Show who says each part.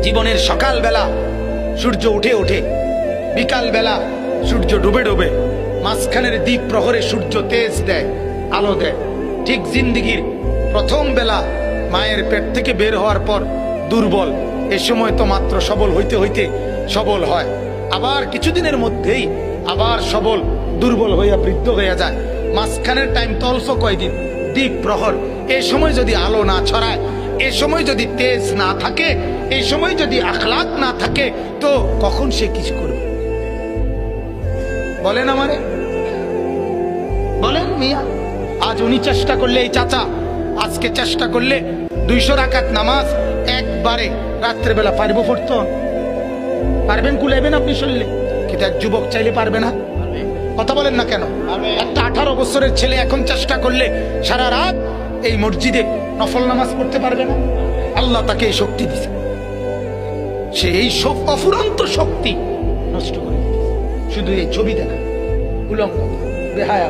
Speaker 1: জীবনের সকালবেলা সূর্য উঠে ওঠে, বিকালবেলা সূর্য ডুবে ডুবে, মাঝখানের দ্বীপ প্রহরে সূর্য তেজ দেয়, আলো দেয়। ঠিক জিন্দিগির প্রথম বেলা মায়ের পেট থেকে বের হওয়ার পর দুর্বল, এ সময় তো মাত্র সবল হইতে হইতে সবল হয়, আবার কিছুদিনের মধ্যেই আবার সবল দুর্বল হইয়া বৃদ্ধ হইয়া যায়। মাঝখানের টাইম তো অল্প কয়দিন, দ্বীপ প্রহর। এই সময় যদি আলো না ছড়ায়, এই সময় যদি তেজ না থাকে, এই সময় যদি আখলাক না থাকে, তো কখন সে কিছু করবে? বলেন আমারে, বলেন মিয়া। আজ উনি চেষ্টা করলে, এই চাচা আজকে চেষ্টা করলে 200 রাকাত নামাজ একবারে রাত্রেবেলা পারবো পড়তে? পারবেন? কুলাইবেন আপনি শুনলে? কিন্তু এক যুবক চাইলে পারবে না? কথা বলেন না কেন? একটা 18 বছরের ছেলে এখন চেষ্টা করলে সারা রাত এই মসজিদে নফল নামাজ পড়তে পারবে না? আল্লাহ তাকে এই শক্তি দিছে, সে এই সব অফুরন্ত শক্তি নষ্ট করে দিয়েছে শুধু এই ছবি দেখা, উলঙ্গ, বেহায়া।